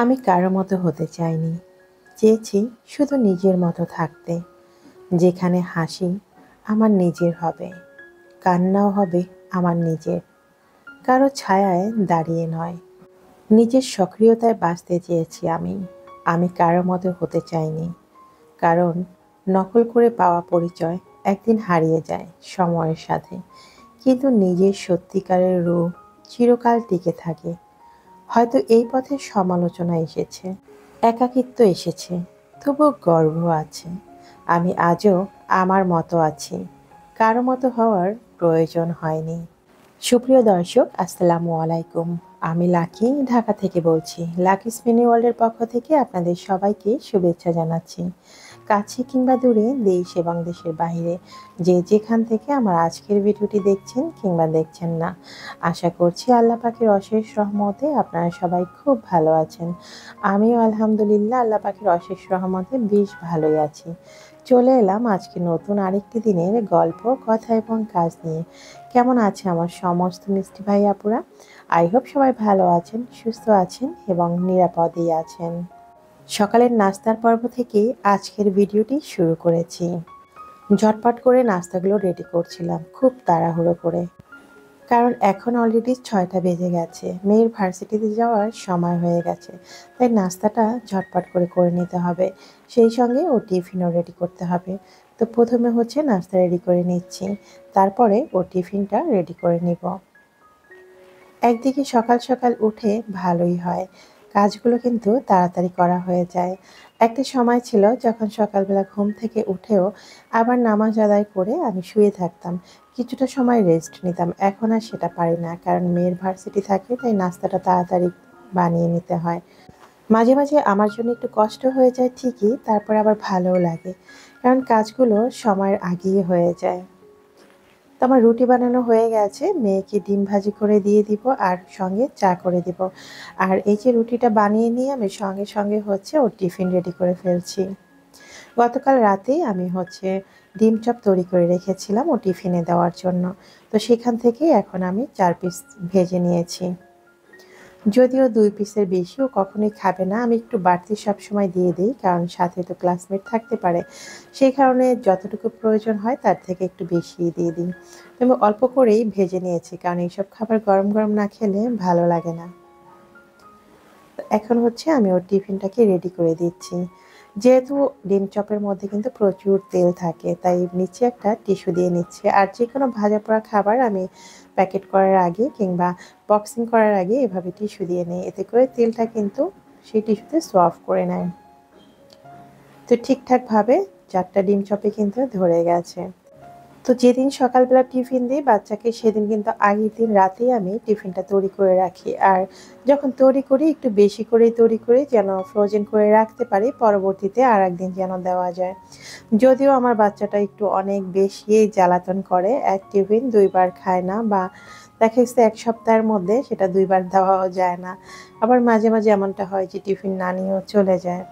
আমি কারো মতো হতে চাইনি, চেয়েছি শুধু নিজের মতো থাকতে, যেখানে হাসি আমার নিজের হবে, কান্নাও হবে আমার নিজের, কারো ছায়ায় দাঁড়িয়ে নয়। নিজের সক্রিয়তায় বাঁচতে চেয়েছি আমি। আমি কারো মতো হতে চাইনি, কারণ নকল করে পাওয়া পরিচয় একদিন হারিয়ে যায় সময়ের সাথে, কিন্তু নিজের সত্যিকারের রূপ চিরকাল টিকে থাকে। হয়তো এই পথে সমালোচনা এসেছে, একাকিত্ব এসেছে, তবু গর্ব আছে। আমি আজও আমার মতো আছি, কারো মতো হওয়ার প্রয়োজন হয়নি। সুপ্রিয় দর্শক, আসসালামু আলাইকুম। আমি লাকি, ঢাকা থেকে বলছি। লাকি স্পিনি ওয়ার্ল্ডের পক্ষ থেকে আপনাদের সবাইকে শুভেচ্ছা জানাচ্ছি। কাছে কিংবা দূরে, দেশ এবং দেশের বাইরে, যে যেখান থেকে আমার আজকের ভিডিওটি দেখছেন কিংবা দেখছেন না, আশা করছি আল্লাহ পাকের অশেষ রহমতে আপনারা সবাই খুব ভালো আছেন। আমিও আলহামদুলিল্লাহ আল্লাহ পাকের অশেষ রহমতে বেশ ভালোই আছি। চলে এলাম আজকে নতুন আরেকটি দিনের গল্প, কথা এবং কাজ নিয়ে। কেমন আছে আমার সমস্ত মিষ্টি ভাই আপুরা? আই হোপ সবাই ভালো আছেন, সুস্থ আছেন এবং নিরাপদেই আছেন। সকালের নাস্তার পর্ব থেকেই আজকের ভিডিওটি শুরু করেছি। ঝটপট করে নাস্তাগুলো রেডি করছিলাম, খুব তাড়াহুড়ো করে, কারণ এখন অলরেডি 6টা বেজে গেছে, মেয়ের ভার্সিটিতে যাওয়ার সময় হয়ে গেছে। তাই নাস্তাটা ঝটপট করে করে নিতে হবে, সেই সঙ্গে ও টিফিনও রেডি করতে হবে। তো প্রথমে হচ্ছে নাস্তা রেডি করে নিচ্ছি, তারপরে ও টিফিনটা রেডি করে নিব। একদিকে সকাল সকাল উঠে ভালোই হয়, কাজগুলো কিন্তু তাড়াতাড়ি করা হয়ে যায়। একটা সময় ছিল যখন সকালবেলা ঘুম থেকে উঠেও আবার নামাজ আদায় করে আমি শুয়ে থাকতাম, কিছুটা সময় রেস্ট নিতাম। এখন আর সেটা পারি না, কারণ মেয়ের ভার্সিটি থাকে, তাই নাস্তাটা তাড়াতাড়ি বানিয়ে নিতে হয়। মাঝে মাঝে আমার জন্য একটু কষ্ট হয়ে যায় ঠিকই, তারপর আবার ভালোও লাগে, কারণ কাজগুলো সময়ের আগেই হয়ে যায়। তো আমার রুটি বানানো হয়ে গেছে, মেয়েকে ডিম ভাজি করে দিয়ে দিব আর সঙ্গে চা করে দিব। আর এই যে রুটিটা বানিয়ে নিয়ে আমি সঙ্গে সঙ্গে হচ্ছে ওর টিফিন রেডি করে ফেলছি। গতকাল রাতেই আমি হচ্ছে ডিম চপ তৈরি করে রেখেছিলাম ও টিফিনে দেওয়ার জন্য। তো সেখান থেকেই এখন আমি 4 পিস ভেজে নিয়েছি। যদিও 2 পিসের বেশিও কখনোই খাবে না, আমি একটু বাড়তি সবসময় দিয়ে দিই, কারণ সাথে তো ক্লাসমেট থাকতে পারে। সেই কারণে যতটুকু প্রয়োজন হয় তার থেকে একটু বেশিই দিয়ে দিই। তবে অল্প করেই ভেজে নিয়েছি, কারণ এইসব খাবার গরম গরম না খেলে ভালো লাগে না। এখন হচ্ছে আমি ওর টিফিনটাকে রেডি করে দিচ্ছি। যেহেতু ডিম চপের মধ্যে কিন্তু প্রচুর তেল থাকে, তাই নিচে একটা টিস্যু দিয়ে নিচ্ছি। আর যে কোনো ভাজা পোড়া খাবার আমি প্যাকেট করার আগে কিংবা বক্সিং করার আগে এভাবে টিস্যু দিয়ে নিই, এতে করে তেলটা কিন্তু সেই টিস্যুতে সোয়াব করে নেয়। তো ঠিকঠাকভাবে 4টা ডিম চপে কিন্তু ধরে গেছে। তো যেদিন সকালবেলা টিফিন দিই বাচ্চাকে, সেদিন কিন্তু আগের দিন রাতেই আমি টিফিনটা তৈরি করে রাখি। আর যখন তৈরি করি একটু বেশি করেই তৈরি করি, যেন ফ্রোজেন করে রাখতে পারি, পরবর্তীতে আর একদিন যেন দেওয়া যায়। যদিও আমার বাচ্চাটা একটু অনেক বেশিই জ্বালাতন করে, এক টিফিন 2 বার খায় না, বা দেখা গেছে 1 সপ্তাহের মধ্যে সেটা 2 বার দেওয়াও যায় না। আবার মাঝে মাঝে এমনটা হয় যে টিফিন না নিয়েও চলে যায়।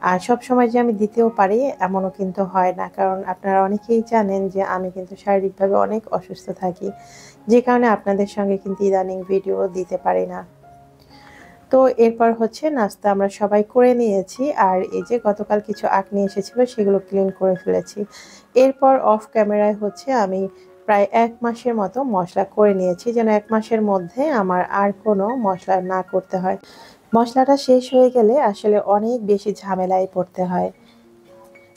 আর সবসময় যে আমি দিতেও পারি এমনও কিন্তু হয় না, কারণ আপনারা অনেকেই জানেন যে আমি কিন্তু শারীরিকভাবে অনেক অসুস্থ থাকি, যে কারণে আপনাদের সঙ্গে কিন্তু ইদানিং ভিডিও দিতে পারি না। তো এরপর হচ্ছে নাস্তা আমরা সবাই করে নিয়েছি, আর এই যে গতকাল কিছু আকনি এসেছিল সেগুলো ক্লিন করে ফেলেছি। এরপর অফ ক্যামেরায় হচ্ছে আমি প্রায় 1 মাসের মতো মশলা করে নিয়েছি, যেন 1 মাসের মধ্যে আমার আর কোনো মশলা না করতে হয়। মশলাটা শেষ হয়ে গেলে আসলে অনেক বেশি ঝামেলায় পড়তে হয়,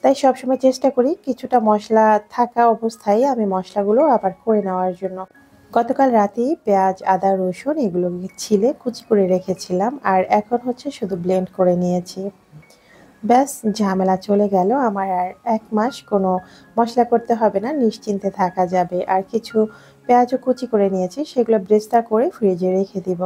তাই সবসময় চেষ্টা করি কিছুটা মশলা থাকা অবস্থায় আমি মশলাগুলো আবার করে নেওয়ার জন্য। গতকাল রাতেই পেঁয়াজ, আদা, রসুন এগুলোকে ছিলে কুচি করে রেখেছিলাম, আর এখন হচ্ছে শুধু ব্লেন্ড করে নিয়েছি। ব্যাস, ঝামেলা চলে গেল আমার। আর 1 মাস কোনো মশলা করতে হবে না, নিশ্চিন্তে থাকা যাবে। আর কিছু পেঁয়াজও কুচি করে নিয়েছি, সেগুলো ব্রেস্তা করে ফ্রিজে রেখে দিব।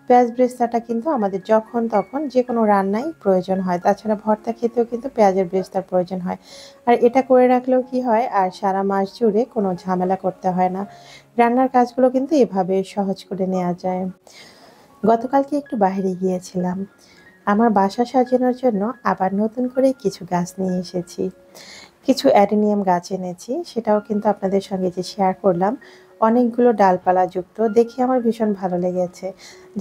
পেঁয়াজ ব্রেস্তাটা কিন্তু আমাদের যখন তখন যে কোনো রান্নায় প্রয়োজন হয়, তাছাড়া ভর্তা খেতেও কিন্তু পেঁয়াজের ব্রেস্তার প্রয়োজন হয়। আর এটা করে রাখলেও কি হয়, আর সারা মাস জুড়ে কোনো ঝামেলা করতে হয় না। রান্নার কাজগুলো কিন্তু এভাবে সহজ করে নেওয়া যায়। গতকালকে একটু বাইরে গিয়েছিলাম, আমার বাসা সাজানোর জন্য আবার নতুন করে কিছু গাছ নিয়ে এসেছি। কিছু অ্যাডেনিয়াম গাছ এনেছি, সেটাও কিন্তু আপনাদের সঙ্গে যে শেয়ার করলাম, অনেকগুলো ডালপালা যুক্ত, দেখে আমার ভীষণ ভালো লেগেছে।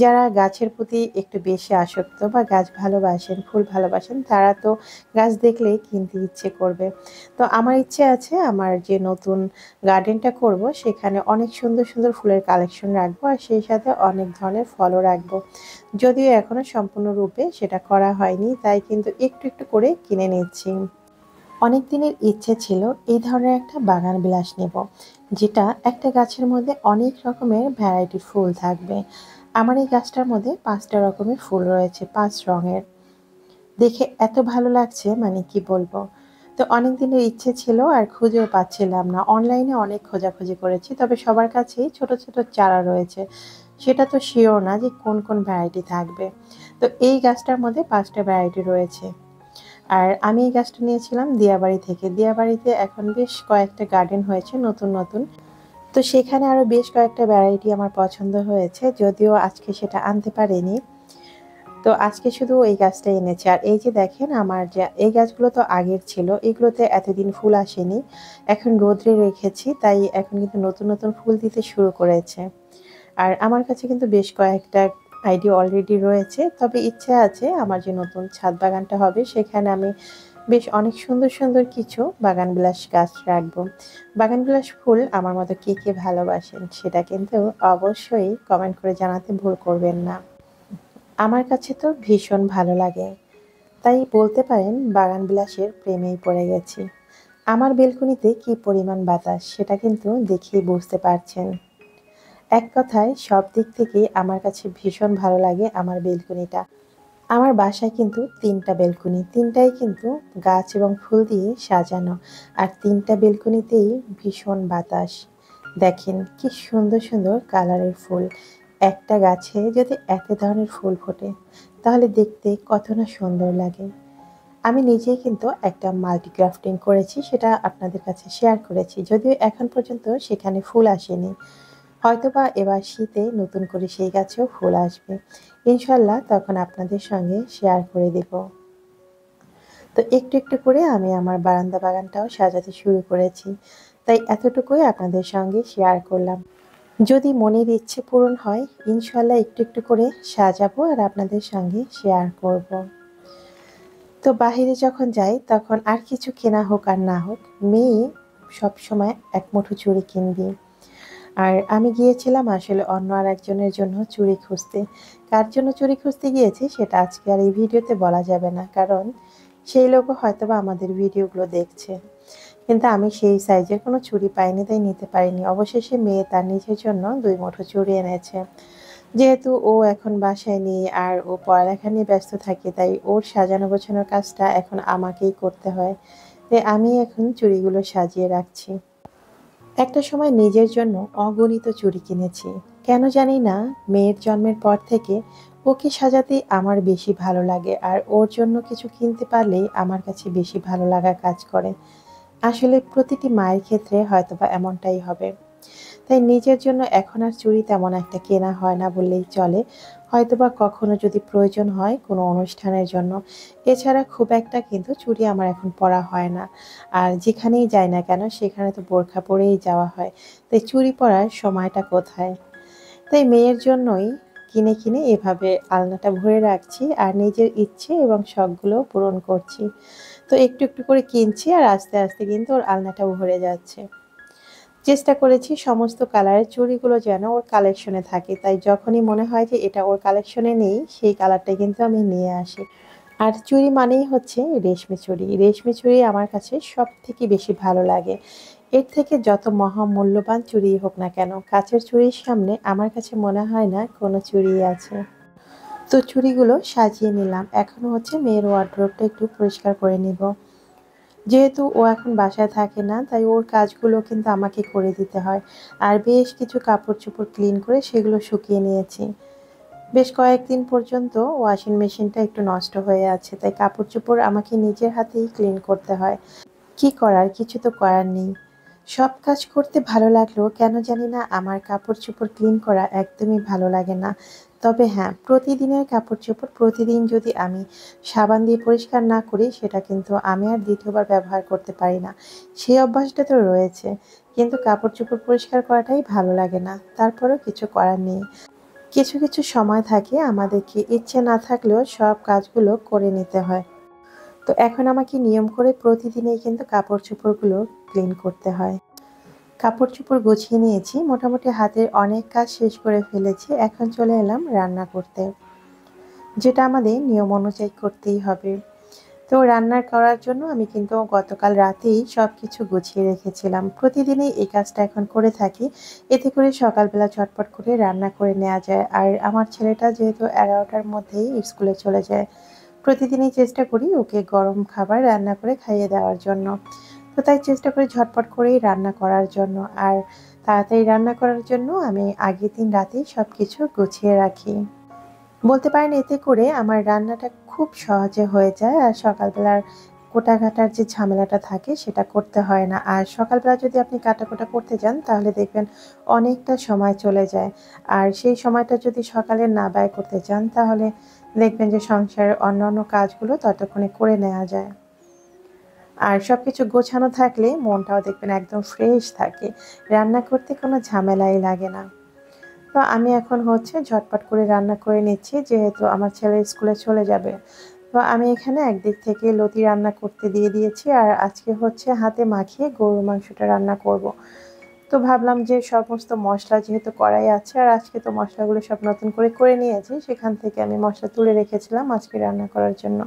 যারা গাছের প্রতি একটু বেশি আসক্ত বা গাছ ভালোবাসেন, ফুল ভালোবাসেন, তারা তো গাছ দেখলেই কিনতে ইচ্ছে করবে। তো আমার ইচ্ছে আছে আমার যে নতুন গার্ডেনটা করব সেখানে অনেক সুন্দর সুন্দর ফুলের কালেকশন রাখবো, আর সেই সাথে অনেক ধরনের ফলও রাখবো। যদিও এখনো সম্পূর্ণরূপে সেটা করা হয়নি, তাই কিন্তু একটু একটু করে কিনে নিচ্ছি। অনেক দিনের ইচ্ছে ছিল এই ধরনের একটা বাগান বিলাস নেব, যেটা একটা গাছের মধ্যে অনেক রকমের ভ্যারাইটির ফুল থাকবে। আমার এই গাছটার মধ্যে 5টা রকমের ফুল রয়েছে, 5 রঙের। দেখে এত ভালো লাগছে, মানে কি বলবো। তো অনেক দিনের ইচ্ছে ছিল আর খুঁজেও পাচ্ছিলাম না। অনলাইনে অনেক খোঁজাখুঁজি করেছি, তবে সবার কাছেই ছোট ছোট চারা রয়েছে। সেটা তো শিওর না যে কোন কোন ভ্যারাইটি থাকবে। তো এই গাছটার মধ্যে 5টা ভ্যারাইটি রয়েছে। আর আমি এই গাছটা নিয়েছিলাম দিয়াবাড়ি থেকে। দিয়াবাড়িতে এখন বেশ কয়েকটা গার্ডেন হয়েছে নতুন নতুন। তো সেখানে আরো বেশ কয়েকটা ভ্যারাইটি আমার পছন্দ হয়েছে, যদিও আজকে সেটা আনতে পারিনি। তো আজকে শুধু এই গাছটা এনেছি। আর এই যে দেখেন আমার যে এই গাছগুলো তো আগের ছিল, এগুলোতে এতদিন ফুল আসেনি। এখন রোদ্রে রেখেছি, তাই এখন কিন্তু নতুন নতুন ফুল দিতে শুরু করেছে। আর আমার কাছে কিন্তু বেশ কয়েকটা আইডিয়া অলরেডি রয়েছে, তবে ইচ্ছে আছে আমার যে নতুন ছাদ বাগানটা হবে সেখানে আমি বেশ অনেক সুন্দর সুন্দর কিছু বাগানবিলাস গাছ রাখবো। বাগানবিলাস ফুল আমার মতো কে কে ভালোবাসেন সেটা কিন্তু অবশ্যই কমেন্ট করে জানাতে ভুল করবেন না। আমার কাছে তো ভীষণ ভালো লাগে, তাই বলতে পারেন বাগানবিলাসের প্রেমেই পড়ে গেছি। আমার বেলকনিতে কি পরিমাণ বাতাস সেটা কিন্তু দেখেই বুঝতে পারছেন। এক কথায় সব দিক থেকেই আমার কাছে ভীষণ ভালো লাগে আমার বেলকনিটা। আমার বাসায় কিন্তু 3টা বেলকনি, 3টাই কিন্তু গাছ এবং ফুল দিয়ে সাজানো। আর 3টা বেলকনিতেই ভীষণ বাতাস। দেখেন কি সুন্দর সুন্দর কালারের ফুল। একটা গাছে যদি এত ধরনের ফুল ফোটে তাহলে দেখতে কত না সুন্দর লাগে। আমি নিজেই কিন্তু একটা মাল্টি গ্রাফটিং করেছি, সেটা আপনাদের কাছে শেয়ার করেছি, যদিও এখন পর্যন্ত সেখানে ফুল আসেনি। হয়তোবা এবার শীতে নতুন করে সেই গাছেও ফুল আসবে। ইনশাল্লাহ তখন আপনাদের সঙ্গে শেয়ার করে দেব। তো একটু একটু করে আমি আমার বারান্দা বাগানটাও সাজাতে শুরু করেছি, তাই এতটুকুই আপনাদের সঙ্গে শেয়ার করলাম। যদি মনের ইচ্ছে পূরণ হয় ইনশাল্লাহ একটু একটু করে সাজাবো আর আপনাদের সঙ্গে শেয়ার করব। তো বাহিরে যখন যাই তখন আর কিছু কেনা হোক আর না হোক, মেয়ে সবসময় এক মুঠো চুড়ি কিনবি। আর আমি গিয়েছিলাম আসলে অন্য আরেকজনের জন্য চুড়ি খুঁজতে। কার জন্য চুড়ি খুঁজতে গিয়েছি সেটা আজকে আর এই ভিডিওতে বলা যাবে না, কারণ সেই লোকও হয়তোবা আমাদের ভিডিওগুলো দেখছে। কিন্তু আমি সেই সাইজের কোনো চুড়ি পাইনি, তাই নিতে পারিনি। অবশেষে মেয়ে তার নিজের জন্য 2 মুঠো চুড়ি এনেছে। যেহেতু ও এখন বাসায় নেই আর ও পড়ালেখা নিয়ে ব্যস্ত থাকে, তাই ওর সাজানো গোছানোর কাজটা এখন আমাকেই করতে হয়। তাই আমি এখন চুড়িগুলো সাজিয়ে রাখছি। একটা সময় নিজের জন্য অগণিত চুড়ি কিনেছি। কেন জানি না, মেয়ের জন্মের পর থেকে ওকে সাজাতে আমার বেশি ভালো লাগে, আর ওর জন্য কিছু কিনতে পারলেই আমার কাছে বেশি ভালো লাগা কাজ করে। আসলে প্রতিটি মায়ের ক্ষেত্রে হয়তোবা এমনটাই হবে। তাই নিজের জন্য এখন আর চুড়ি তেমন একটা কেনা হয় না বললেই চলে। হয়তোবা কখনো যদি প্রয়োজন হয় কোনো অনুষ্ঠানের জন্য। এছাড়া খুব একটা কিন্তু চুড়ি আমার এখন পরা হয় না। আর যেখানেই যাই না কেন সেখানে তো বোরখা পরেই যাওয়া হয়। তাই চুড়ি পরার সময়টা কোথায়? তাই মেয়ের জন্যই কিনে কিনে এভাবে আলনাটা ভরে রাখছি আর নিজের ইচ্ছে এবং শখগুলো পূরণ করছি। তো একটু একটু করে কিনছি আর আস্তে আস্তে কিন্তু ওর আলনাটাও ভরে যাচ্ছে। চেষ্টা করেছি সমস্ত কালারের চুড়িগুলো যেন ওর কালেকশনে থাকে, তাই যখনই মনে হয় যে এটা ওর কালেকশনে নেই সেই কালারটা কিন্তু আমি নিয়ে আসি। আর চুড়ি মানেই হচ্ছে রেশমি চুড়ি। রেশমি চুড়ি আমার কাছে সব থেকে বেশি ভালো লাগে। এর থেকে যত মহামূল্যবান চুড়ি হোক না কেন, কাচের চুড়ির সামনে আমার কাছে মনে হয় না কোনো চুড়ি আছে। তো চুড়িগুলো সাজিয়ে নিলাম, এখনো হচ্ছে মেয়ের ওয়ার্ড্রোবটা একটু পরিষ্কার করে নিব। যেহেতু ও এখন বাসায় থাকে না, তাই ওর কাজগুলো কিন্তু আমাকে করে দিতে হয়। আর বেশ কিছু কাপড় চোপড় ক্লিন করে সেগুলো শুকিয়ে নিয়েছি। বেশ কয়েকদিন পর্যন্ত ওয়াশিং মেশিনটা একটু নষ্ট হয়ে আছে, তাই কাপড় চোপড় আমাকে নিজের হাতেই ক্লিন করতে হয়। কি করার, কিছু তো করার নেই। সব কাজ করতে ভালো লাগলেও কেন জানি না আমার কাপড় চোপড় ক্লিন করা একদমই ভালো লাগে না। তবে হ্যাঁ, প্রতিদিনের কাপড়-চোপড় প্রতিদিন যদি আমি সাবান দিয়ে পরিষ্কার না করি, সেটা কিন্তু আমি আর ২য় বার ব্যবহার করতে পারি না। সেই অভ্যাসটা তো রয়েছে। কিন্তু কাপড়-চোপড় পরিষ্কার করাটাই ভালো লাগে না। তারপরেও কিছু করার নেই। কিছু, কিছু সময় থাকে আমাদেরকে ইচ্ছে না থাকলেও সব কাজগুলো করে নিতে হয়। তো এখন আমাকে নিয়ম করে প্রতিদিনই কিন্তু কাপড়-চোপড়গুলো ক্লিন করতে হয়। কাপড়-চোপড় গুছিয়ে নিয়েছি। মোটামুটি হাতের অনেক কাজ শেষ করে ফেলেছি। এখন চলে এলাম রান্না করতে। যেটা আমাদের নিয়ম অনুযায়ী করতেই হবে। তো রান্না করার জন্য আমি কিন্তু গতকাল রাতেই সবকিছু গুছিয়ে রেখেছিলাম। প্রতিদিনই এই কাজটা এখন করে থাকি। এতে করে সকালবেলা ঝটপট করে রান্না করে নেওয়া যায়। আর আমার ছেলেটা যেহেতু ১১টার মধ্যেই স্কুলে চলে যায়, প্রতিদিনই চেষ্টা করি ওকে গরম খাবার রান্না করে খাইয়ে দেওয়ার জন্য। তো তাই চেষ্টা করি ঝটপট করেই রান্না করার জন্য। আর তাড়াতাড়ি রান্না করার জন্য আমি আগের দিন রাতেই সবকিছু গুছিয়ে রাখি। বলতে পারেন এতে করে আমার রান্নাটা খুব সহজে হয়ে যায় আর সকালবেলার কোটা-কাটার যে ঝামেলাটা থাকে সেটা করতে হয় না। আর সকালবেলা যদি আপনি কাটাকুটা করতে যান তাহলে দেখবেন অনেকটা সময় চলে যায়। আর সেই সময়টা যদি সকালে না ব্যয় করতে চান তাহলে দেখবেন যে সংসারের অন্যান্য কাজগুলো ততক্ষণে করে নেওয়া যায়। আর সবকিছু গোছানো থাকলে মনটাও দেখবেন একদম ফ্রেশ থাকে। রান্না করতে কোনো ঝামেলাই লাগে না। তো আমি এখন হচ্ছে ঝটপট করে রান্না করে নিচ্ছি যেহেতু আমার ছেলে স্কুলে চলে যাবে। তো আমি এখানে একদিক থেকে লতি রান্না করতে দিয়ে দিয়েছি আর আজকে হচ্ছে হাতে মাখিয়ে গরুর মাংসটা রান্না করব। তো ভাবলাম যে সমস্ত মশলা যেহেতু কড়াই আছে আর আজকে তো মশলাগুলো সব নতুন করে নিয়েছি, সেখান থেকে আমি মশলা তুলে রেখেছিলাম আজকে রান্না করার জন্য।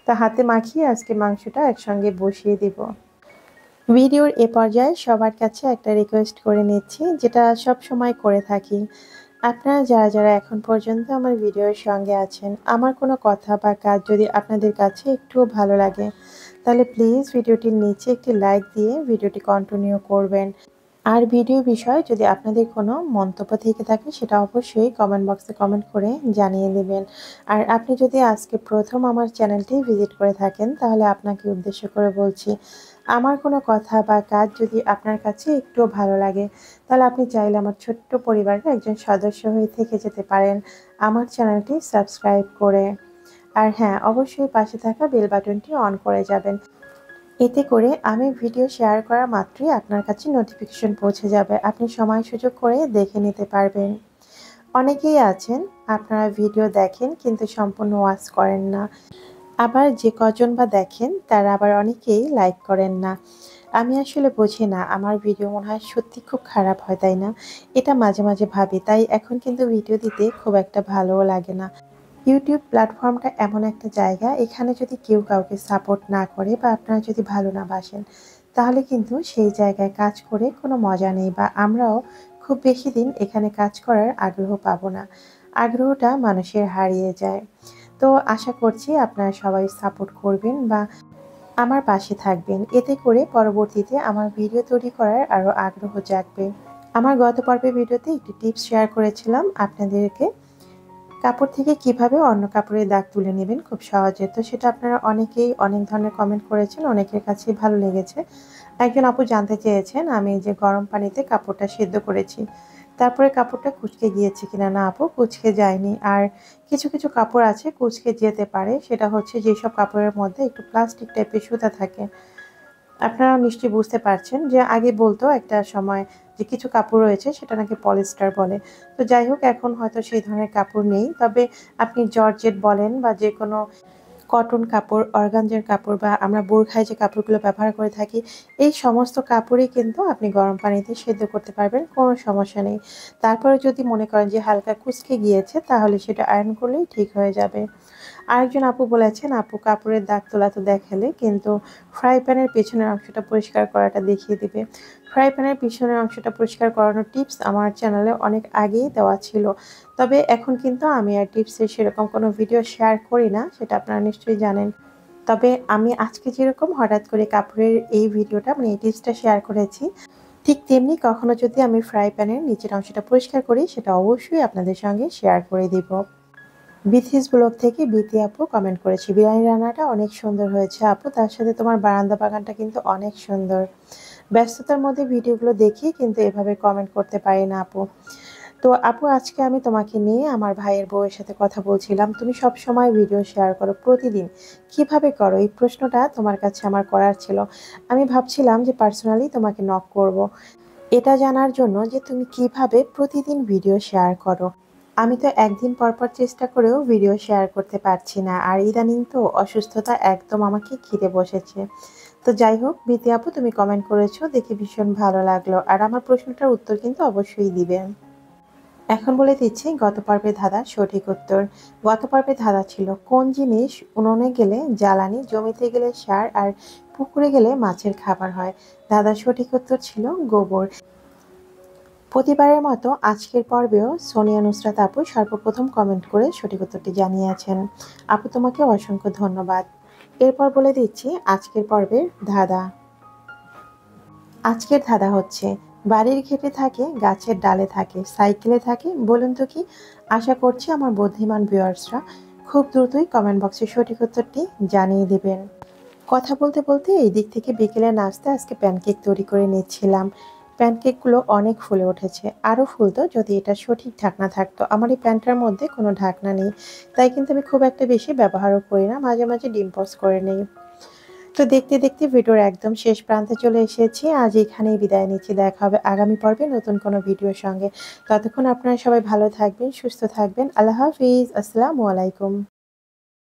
তা হাতে মাখিয়ে আজকে মাংসটা একসঙ্গে বসিয়ে দিব। ভিডিওর এ পর্যায়ে সবার কাছে একটা রিকোয়েস্ট করে নিচ্ছি, যেটা সবসময় করে থাকি। আপনারা যারা এখন পর্যন্ত আমার ভিডিওর সঙ্গে আছেন, আমার কোনো কথা বা কাজ যদি আপনাদের কাছে একটুও ভালো লাগে, তাহলে প্লিজ ভিডিওটির নিচে একটি লাইক দিয়ে ভিডিওটি কন্টিনিউ করবেন। আর ভিডিও বিষয়ে যদি আপনাদের কোনো মন্তব্য থেকে থাকে সেটা অবশ্যই কমেন্ট বক্সে কমেন্ট করে জানিয়ে দেবেন। আর আপনি যদি আজকে প্রথম আমার চ্যানেলটি ভিজিট করে থাকেন তাহলে আপনাকে উদ্দেশ্য করে বলছি, আমার কোনো কথা বা কাজ যদি আপনার কাছে একটুও ভালো লাগে তাহলে আপনি চাইলে আমার ছোট্ট পরিবারের একজন সদস্য হয়ে থেকে যেতে পারেন আমার চ্যানেলটি সাবস্ক্রাইব করে। আর হ্যাঁ, অবশ্যই পাশে থাকা বেল বাটনটি অন করে যাবেন। এতে করে আমি ভিডিও শেয়ার করা মাত্রই আপনার কাছে নোটিফিকেশন পৌঁছে যাবে। আপনি সময় সুযোগ করে দেখে নিতে পারবেন। অনেকেই আছেন আপনারা ভিডিও দেখেন কিন্তু সম্পূর্ণ ওয়াচ করেন না। আবার যে কজন বা দেখেন তারা আবার অনেকেই লাইক করেন না। আমি আসলে বুঝি না আমার ভিডিও মনে হয় সত্যি খুব খারাপ হয়, তাই না? এটা মাঝে, মাঝে ভাবি। তাই এখন কিন্তু ভিডিও দিতে খুব একটা ভালোও লাগে না। ইউটিউব প্ল্যাটফর্মটা এমন একটা জায়গা, এখানে যদি কেউ কাউকে সাপোর্ট না করে বা আপনারা যদি ভালো না বাসেন, তাহলে কিন্তু সেই জায়গায় কাজ করে কোনো মজা নেই বা আমরাও খুব বেশি দিন এখানে কাজ করার আগ্রহ পাবো না। আগ্রহটা মানুষের হারিয়ে যায়। তো আশা করছি আপনারা সবাই সাপোর্ট করবেন বা আমার পাশে থাকবেন। এতে করে পরবর্তীতে আমার ভিডিও তৈরি করার আরও আগ্রহ জাগবে। আমার গত পর্বের ভিডিওতে একটি টিপস শেয়ার করেছিলাম আপনাদেরকে, কাপড় থেকে কিভাবে অন্য কাপড়ের দাগ তুলে নেবেন খুব সহজে। তো সেটা আপনারা অনেকেই অনেক ধরনের কমেন্ট করেছেন, অনেকের কাছেই ভালো লেগেছে। একজন আপু জানতে চেয়েছেন আমি যে গরম পানিতে কাপড়টা সেদ্ধ করেছি, তারপরে কাপড়টা কুঁচকে গিয়েছে কিনা। না আপু, কুঁচকে যায়নি। আর কিছু, কিছু কাপড় আছে কুঁচকে যেতে পারে, সেটা হচ্ছে যেসব কাপড়ের মধ্যে একটু প্লাস্টিক টাইপের সুতা থাকে। আপনারা নিশ্চয়ই বুঝতে পারছেন যে আগে বলতো একটা সময় যে কিছু কাপড় রয়েছে সেটা নাকি পলিস্টার বলে। তো যাই হোক, এখন হয়তো সেই ধরনের কাপড় নেই। তবে আপনি জর্জেট বলেন বা যেকোনো কটন কাপড়, অর্গানজার কাপড় বা আমরা বোরখায় যে কাপড়গুলো ব্যবহার করে থাকি, এই সমস্ত কাপড়ই কিন্তু আপনি গরম পানিতে সেদ্ধ করতে পারবেন, কোনো সমস্যা নেই। তারপরে যদি মনে করেন যে হালকা কুঁচকে গিয়েছে তাহলে সেটা আয়রন করলেই ঠিক হয়ে যাবে। আরেকজন আপু বলেছেন, আপু কাপড়ের দাগ তোলা তো দেখালে, কিন্তু ফ্রাই প্যানের পেছনের অংশটা পরিষ্কার করাটা দেখিয়ে দিবে। ফ্রাই প্যানের পিছনের অংশটা পরিষ্কার করানোর টিপস আমার চ্যানেলে অনেক আগেই দেওয়া ছিল। তবে এখন কিন্তু আমি আর টিপসের সেরকম কোনো ভিডিও শেয়ার করি না, সেটা আপনারা নিশ্চয়ই জানেন। তবে আমি আজকে যেরকম হঠাৎ করে কাপড়ের এই ভিডিওটা মানে এই টিপসটা শেয়ার করেছি, ঠিক তেমনি কখনো যদি আমি ফ্রাই প্যানের নিচের অংশটা পরিষ্কার করি সেটা অবশ্যই আপনাদের সঙ্গে শেয়ার করে দিব। বিথিস ব্লগ থেকে বিথি আপু কমেন্ট করেছে, বিরিয়ানি রান্নাটা অনেক সুন্দর হয়েছে আপু, তার সাথে তোমার বারান্দা বাগানটা কিন্তু অনেক সুন্দর। ব্যস্ততার মধ্যে ভিডিওগুলো দেখি কিন্তু এভাবে কমেন্ট করতে পারি না আপু। তো আপু, আজকে আমি তোমাকে নিয়ে আমার ভাইয়ের বউয়ের সাথে কথা বলছিলাম। তুমি সব সময় ভিডিও শেয়ার করো প্রতিদিন, কিভাবে করো? এই প্রশ্নটা তোমার কাছে আমার করার ছিল। আমি ভাবছিলাম যে পার্সোনালি তোমাকে নক করব, এটা জানার জন্য যে তুমি কিভাবে প্রতিদিন ভিডিও শেয়ার করো। আমি তো একদিন পর পর চেষ্টা করেও ভিডিও শেয়ার করতে পারছি না, আর ইদানিং তো অসুস্থতা একদম আমাকে ঘিরে বসেছে। তো যাই হোক, বিতি আপু, তুমি কমেন্ট করেছো দেখে ভীষণ ভালো লাগলো, আর আমার প্রশ্নটার উত্তর কিন্তু অবশ্যই দিবে। এখন বলে দিচ্ছি গত পর্বের ধাঁধার সঠিক উত্তর। গত পর্বের ধাঁধা ছিল, কোন জিনিস উনুনে গেলে জ্বালানি, জমিতে গেলে সার, আর পুকুরে গেলে মাছের খাবার হয়? ধাঁধার সঠিক উত্তর ছিল গোবর। প্রতিবারের মতো আজকের পর্বেও সোনিয়া নুসরাত আপু সর্বপ্রথম কমেন্ট করে সঠিক উত্তরটি জানিয়েছেন। আপু, তোমাকে অসংখ্য ধন্যবাদ। এরপর বলে দিচ্ছি আজকের পর্বের ধাঁধা। আজকের ধাঁধা হচ্ছে, বাড়ির ঘেটে থাকে, গাছের ডালে থাকে, সাইকেলে থাকে, বলুন তো কি? আশা করছি আমার বুদ্ধিমান ভিউয়ার্সরা খুব দ্রুতই কমেন্ট বক্সে সঠিক উত্তরটি জানিয়ে দেবেন। কথা বলতে বলতে এই দিক থেকে বিকেলে নাস্তা আজকে প্যানকেক তৈরি করে নিচ্ছিলাম। প্যানকেকগুলো অনেক ফুলে উঠেছে, আরও ফুলতো যদি এটা সঠিক ঢাকনা থাকতো। আমার এই প্যানটার মধ্যে কোনো ঢাকনা নেই, তাই কিন্তু আমি খুব একটা বেশি ব্যবহারও করি না, মাঝে মাঝে ডিম পোস্ট করে নেই। তো দেখতে দেখতে ভিডিওর একদম শেষ প্রান্তে চলে এসেছি। আজ এখানেই বিদায় নিচ্ছি। দেখা হবে আগামী পর্বে নতুন কোনো ভিডিওর সঙ্গে। ততক্ষণ আপনারা সবাই ভালো থাকবেন, সুস্থ থাকবেন। আল্লাহ হাফিজ। আসসালামু আলাইকুম।